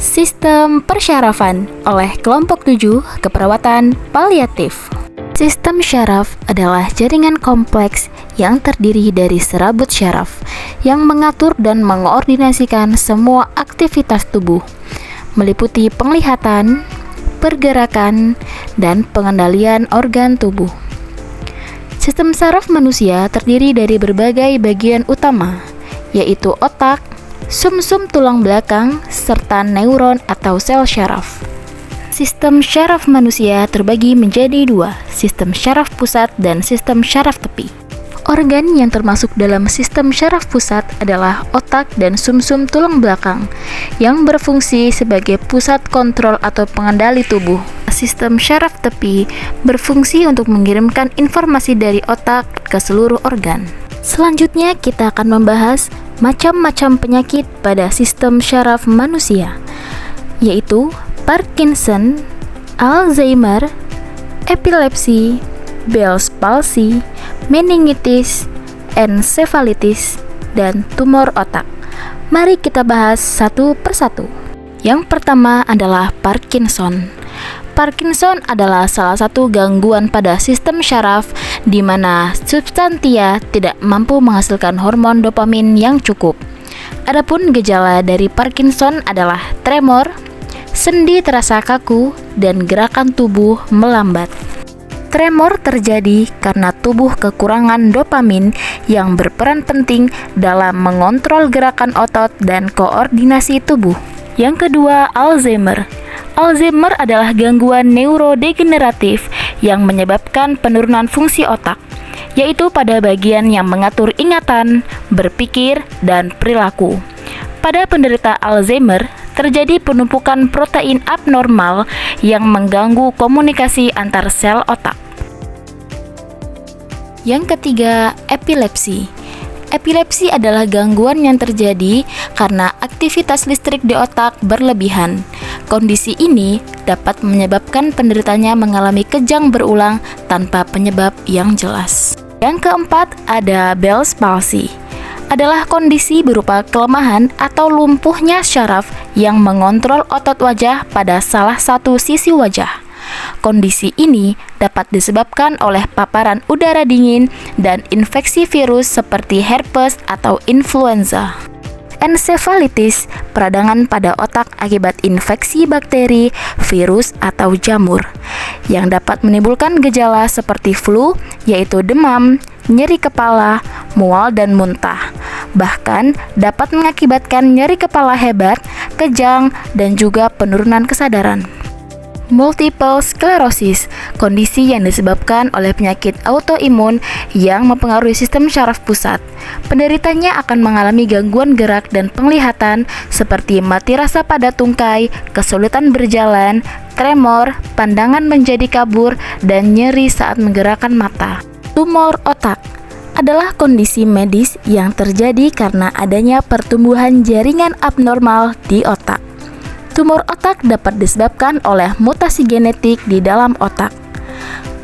Sistem persyarafan oleh kelompok 7 keperawatan paliatif. Sistem syaraf adalah jaringan kompleks yang terdiri dari serabut syaraf yang mengatur dan mengoordinasikan semua aktivitas tubuh, meliputi penglihatan, pergerakan, dan pengendalian organ tubuh. Sistem saraf manusia terdiri dari berbagai bagian utama, yaitu otak, sumsum tulang belakang, serta neuron atau sel syaraf. Sistem syaraf manusia terbagi menjadi dua, sistem syaraf pusat dan sistem syaraf tepi. Organ yang termasuk dalam sistem syaraf pusat adalah otak dan sumsum tulang belakang yang berfungsi sebagai pusat kontrol atau pengendali tubuh. Sistem syaraf tepi berfungsi untuk mengirimkan informasi dari otak ke seluruh organ. Selanjutnya kita akan membahas macam-macam penyakit pada sistem syaraf manusia, yaitu Parkinson, Alzheimer, epilepsi, Bell's palsy, meningitis, ensefalitis, dan tumor otak. Mari kita bahas satu persatu. Yang pertama adalah Parkinson. Parkinson adalah salah satu gangguan pada sistem syaraf di mana substantia tidak mampu menghasilkan hormon dopamin yang cukup. Adapun gejala dari Parkinson adalah tremor, sendi terasa kaku, dan gerakan tubuh melambat. Tremor terjadi karena tubuh kekurangan dopamin yang berperan penting dalam mengontrol gerakan otot dan koordinasi tubuh. Yang kedua, Alzheimer. Alzheimer adalah gangguan neurodegeneratif yang menyebabkan penurunan fungsi otak, yaitu pada bagian yang mengatur ingatan, berpikir, dan perilaku. Pada penderita Alzheimer, terjadi penumpukan protein abnormal yang mengganggu komunikasi antar sel otak. Yang ketiga, epilepsi. Epilepsi adalah gangguan yang terjadi karena aktivitas listrik di otak berlebihan. Kondisi ini dapat menyebabkan penderitanya mengalami kejang berulang tanpa penyebab yang jelas. Yang keempat, ada Bell's palsy. Adalah kondisi berupa kelemahan atau lumpuhnya syaraf yang mengontrol otot wajah pada salah satu sisi wajah. Kondisi ini dapat disebabkan oleh paparan udara dingin dan infeksi virus seperti herpes atau influenza. Ensefalitis, peradangan pada otak akibat infeksi bakteri, virus, atau jamur, yang dapat menimbulkan gejala seperti flu, yaitu demam, nyeri kepala, mual, dan muntah. Bahkan dapat mengakibatkan nyeri kepala hebat, kejang, dan juga penurunan kesadaran. Multiple sclerosis, kondisi yang disebabkan oleh penyakit autoimun yang mempengaruhi sistem syaraf pusat. Penderitanya akan mengalami gangguan gerak dan penglihatan seperti mati rasa pada tungkai, kesulitan berjalan, tremor, pandangan menjadi kabur, dan nyeri saat menggerakkan mata. Tumor otak adalah kondisi medis yang terjadi karena adanya pertumbuhan jaringan abnormal di otak. Tumor otak dapat disebabkan oleh mutasi genetik di dalam otak.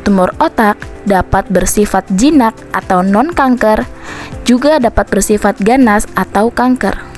Tumor otak dapat bersifat jinak atau non-kanker, juga dapat bersifat ganas atau kanker.